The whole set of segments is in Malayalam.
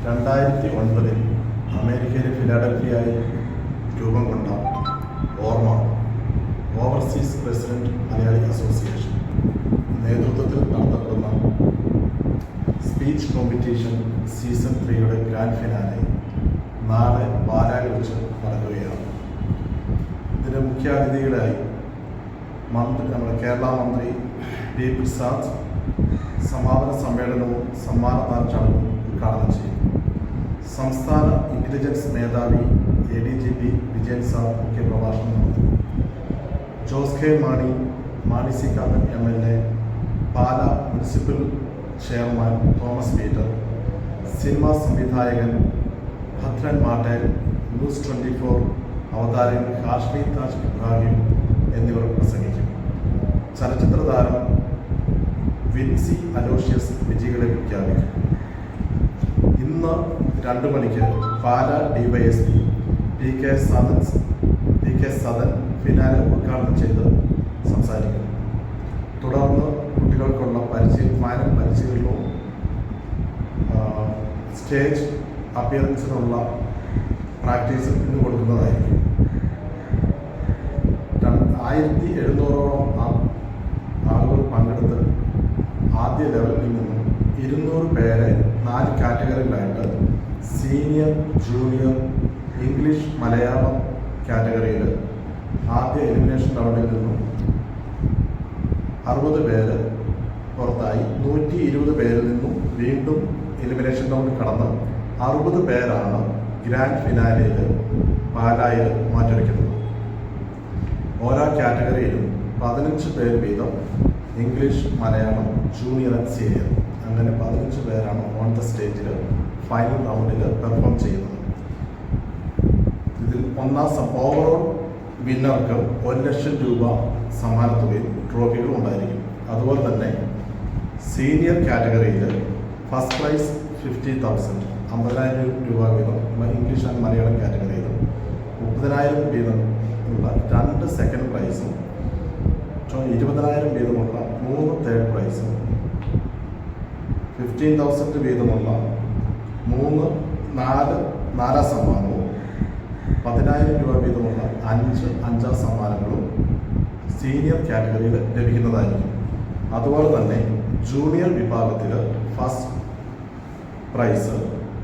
2009 അമേരിക്കയിലെ ഫിലാഡൽഫിയയിൽ രൂപം കൊണ്ട ഓർമ്മ ഓവർസീസ് റെസിഡന്റ് മലയാളി അസോസിയേഷൻ നേതൃത്വത്തിൽ നടത്തപ്പെടുന്ന സ്പീച്ച് കോമ്പറ്റീഷൻ സീസൺ 3യുടെ ഗ്രാൻഡ് ഫിനാലെ നാളെ പാലായിൽ വെച്ച് നടക്കുകയാണ്. ഇതിന് മുഖ്യാതിഥികളായി നമ്മുടെ കേരള മന്ത്രി പി പ്രസാദ് സമാപന സമ്മേളനവും സമ്മാനദാന ചടങ്ങും ഉദ്ഘാടനം ചെയ്യും. സംസ്ഥാന ഇന്റലിജൻസ് മേധാവി ADGP വിജയൻ സാർ മുഖ്യപ്രഭാഷണം നടത്തും. Jose K Mani C Kappan MLA, Pala municipal chairman Thomas Peter, cinema സംവിധായകൻ ഭദ്രൻ മാട്ടേൽ, ന്യൂസ് 24 അവതാരകൻ ഹാഷ്മി താജ് ഇബ്രാഹിം എന്നിവർ പ്രസംഗിക്കും. ചലച്ചിത്ര താരം വിൻസി അലോഷ്യസ് വിജയികളെ പ്രഖ്യാപിക്കും. ഇന്ന് 2 മണിക്ക് പാല DYSP PK സദൻ ഫിനാലെ ഉദ്ഘാടനം ചെയ്ത് സംസാരിക്കും. തുടർന്ന് കുട്ടികൾക്കുള്ള ഫൈനൽ പരിശീലനവും സ്റ്റേജ് അപ്പിയറൻസിനുള്ള പ്രാക്ടീസും ഇന്ന് കൊടുക്കുന്നതായിരിക്കും. 1700ഓളം ആളുകൾ പങ്കെടുത്ത് ആദ്യ ലെവലിൽ നിന്നും 200 പേരെ 4 കാറ്റഗറിയിലായിട്ട് സീനിയർ, ജൂനിയർ, ഇംഗ്ലീഷ്, മലയാളം കാറ്റഗറിയിൽ ആദ്യ എലിമിനേഷൻ റൗണ്ടിൽ നിന്നും 60 പേര് പുറത്തായി 120 പേരിൽ നിന്നും വീണ്ടും എലിമിനേഷൻ റൗണ്ടിൽ കടന്ന് 60 പേരാണ് ഗ്രാൻഡ് ഫിനാലയിൽ പാലായിൽ മാറ്റിവെക്കുന്നത്. ഓരോ കാറ്റഗറിയിലും 15 പേര് വീതം English, Malayalam, junior and senior അങ്ങനെ 15 പേരാണ് ഓൺ ദ സ്റ്റേജിൽ ഫൈനൽ റൗണ്ടിൽ പെർഫോം ചെയ്യുന്നത്. ഇതിൽ ഓവറോൾ വിന്നർക്ക് 1 ലക്ഷം രൂപ സമ്മാനത്തുകയും ട്രോഫികളും ഉണ്ടായിരിക്കും. അതുപോലെ തന്നെ സീനിയർ കാറ്റഗറിയിൽ ഫസ്റ്റ് പ്രൈസ് 50,000 50,000 രൂപ വീതം ഇംഗ്ലീഷ് ആൻഡ് മലയാളം കാറ്റഗറിയിലും 30,000 വീതം ഉള്ള 2 സെക്കൻഡ് പ്രൈസും 20,000 വീതമുള്ള 3 തേർഡ് പ്രൈസും 15,000 വീതമുള്ള 3 നാലാം സമ്മാനവും 10,000 രൂപ വീതമുള്ള 5 അഞ്ചാം സമ്മാനങ്ങളും സീനിയർ കാറ്റഗറിയിൽ ലഭിക്കുന്നതായിരിക്കും. അതുപോലെ തന്നെ ജൂനിയർ വിഭാഗത്തിൽ ഫസ്റ്റ് പ്രൈസ്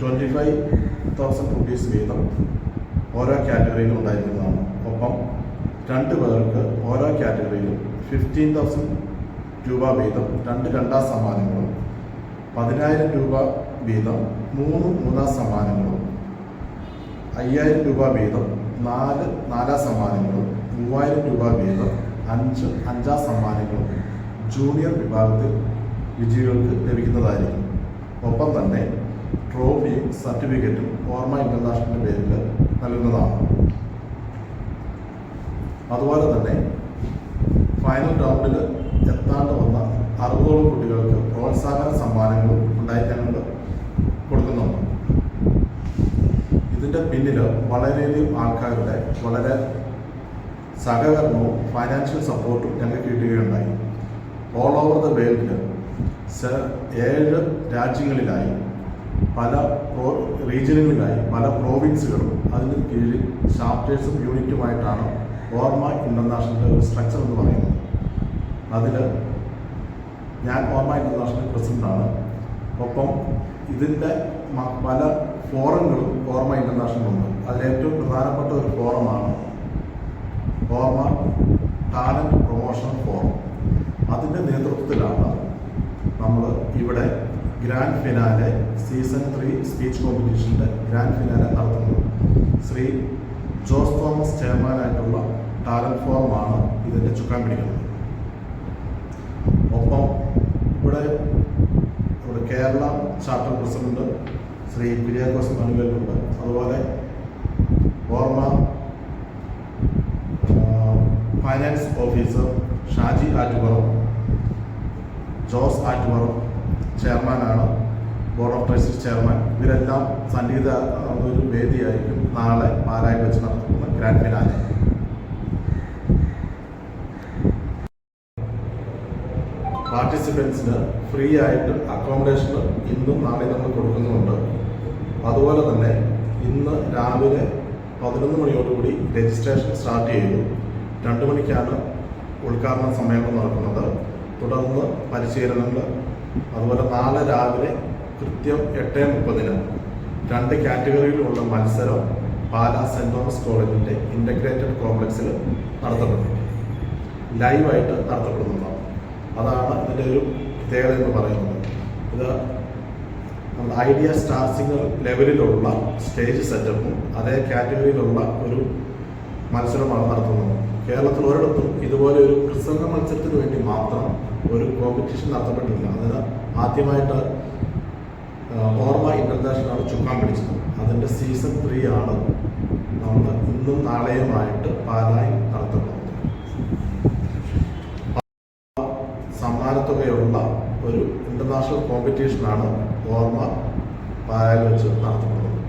25,000 റുപ്പീസ് വീതം ഓരോ കാറ്റഗറിയിലും ഉണ്ടായിരിക്കുന്നതാണ്. ഒപ്പം 2 പേർക്ക് ഓരോ കാറ്റഗറിയിലും 15,000 രൂപ വീതം 2 രണ്ടാം സമ്മാനങ്ങളും 10,000 രൂപ വീതം 3 മൂന്നാം സമ്മാനങ്ങളും 5,000 രൂപ വീതം 4 നാലാം സമ്മാനങ്ങളും 3,000 രൂപ വീതം 5 അഞ്ചാം സമ്മാനങ്ങളും ജൂനിയർ വിഭാഗത്തിൽ വിജയികൾക്ക് ലഭിക്കുന്നതായിരിക്കും. ഒപ്പം തന്നെ ട്രോഫിയും സർട്ടിഫിക്കറ്റും ഓർമ്മ ഇന്റർനാഷണലിന്റെ പേരിൽ നൽകുന്നതാണ്. അതുപോലെ തന്നെ ഫൈനൽ റൗണ്ടിൽ എത്താണ്ട് വന്ന 60ഓളം കുട്ടികൾക്ക് പ്രോത്സാഹന സമ്മാനങ്ങളും ഉണ്ടായിട്ട് കൊടുക്കുന്നുണ്ട്. ഇതിൻ്റെ പിന്നിൽ വളരെയധികം ആൾക്കാരുടെ വളരെ സഹകരണവും ഫൈനാൻഷ്യൽ സപ്പോർട്ടും ഞങ്ങൾക്ക് കിട്ടുകയുണ്ടായി. ഓൾ ഓവർ ദ വേൾഡിൽ 7 രാജ്യങ്ങളിലായി പല റീജിയനുകളിലായി പല പ്രോവിൻസുകളും അതിന് കീഴിൽ ചാപ്റ്റേഴ്സും യൂണിറ്റുമായിട്ടാണ് ഓർമ്മ ഇന്റർനാഷണലിൻ്റെ ഒരു സ്ട്രക്ചർ എന്ന് പറയുന്നത്. അതിൽ ഞാൻ ഓർമ്മ ഇന്റർനാഷണൽ പ്രസിഡന്റാണ്. ഒപ്പം ഇതിൻ്റെ പല ഫോറങ്ങളും ഓർമ്മ ഇന്റർനാഷണലുണ്ട്. അതിലേറ്റവും പ്രധാനപ്പെട്ട ഒരു ഫോറമാണ് ഓർമ്മ ടാലൻറ്റ് പ്രൊമോഷൻ ഫോറം. അതിൻ്റെ നേതൃത്വത്തിലാണ് നമ്മൾ ഇവിടെ ഗ്രാൻഡ് ഫിനാലെ സീസൺ 3 സ്പീച്ച് കോമ്പറ്റീഷൻ്റെ ഗ്രാൻഡ് ഫിനാലെ നടത്തുന്നത്. ശ്രീ ജോസ് തോമസ് ചെയർമാനായിട്ടുള്ള ടാലൻറ്റ് ഫോറമാണ് ഇതിൻ്റെ ചുക്കാൻ പിടിക്കുന്നത്. ഒപ്പം ഇവിടെ കേരള ചാപ്റ്റർ പ്രസിഡന്റ് ശ്രീ കുര്യാക്കോസ് മനുവേലുണ്ട്. അതുപോലെ ഓർമ്മ ഫൈനാൻസ് ഓഫീസർ ഷാജി ആറ്റുപുറം, ജോസ് ആറ്റുപുറം ചെയർമാനാണ്, ബോർഡ് ഓഫ് ട്രസ്റ്റീസ് ചെയർമാൻ. ഇവരെല്ലാം സന്നിഹിത ഒരു വേദിയായിരിക്കും നാളെ പാലായിൽ വെച്ച് നടത്തുന്ന ഗ്രാൻഡ് ഫിനാലെ. പാർട്ടിസിപ്പൻസിന് ഫ്രീ ആയിട്ട് അക്കോമഡേഷൻ ഇന്നും നാളെ നമ്മൾ കൊടുക്കുന്നുണ്ട്. അതുപോലെ തന്നെ ഇന്ന് രാവിലെ 11 മണിയോടുകൂടി രജിസ്ട്രേഷൻ സ്റ്റാർട്ട് ചെയ്തു. 2 മണിക്കാണ് ഉദ്ഘാടന സമ്മേളനം നടക്കുന്നത്. തുടർന്ന് പരിശീലനങ്ങൾ, അതുപോലെ നാളെ രാവിലെ കൃത്യം 8:30 2 കാറ്റഗറിയിലുള്ള മത്സരം പാലാ സെൻറ് തോമസ് കോളേജിൻ്റെ ഇൻ്റഗ്രേറ്റഡ് കോംപ്ലക്സിൽ നടത്തപ്പെടും. ലൈവായിട്ട് നടത്തപ്പെടുന്നതാണ്. അതാണ് ഇതിൻ്റെ ഒരു പ്രത്യേകത എന്ന് പറയുന്നത്. ഇത് നമ്മുടെ ഐഡിയ സ്റ്റാർ സിംഗർ ലെവലിലുള്ള സ്റ്റേജ് സെറ്റപ്പും അതേ കാറ്റഗറിയിലുള്ള ഒരു മത്സരമാണ് നടത്തുന്നത്. കേരളത്തിൽ ഒരിടത്തും ഇതുപോലെ ഒരു പ്രസംഗ മത്സരത്തിന് വേണ്ടി മാത്രം ഒരു കോമ്പറ്റീഷൻ നടത്തപ്പെട്ടില്ല. അതിന് ആദ്യമായിട്ട് ഓർമ്മ ഇൻ്റർനാഷണലാണ് ചുക്കാൻ പിടിച്ചത്. അതിൻ്റെ സീസൺ 3 ആണ് നമ്മൾ ഇന്നും നാളെയുമായിട്ട് പാലായിൽ നടത്തപ്പെടുന്നത്. സമ്മാനത്തുകയുള്ള ഒരു ഇൻ്റർനാഷണൽ കോമ്പറ്റീഷനാണ് ഓർമ്മ പാലായിൽ വെച്ച് നടത്തപ്പെടുന്നത്.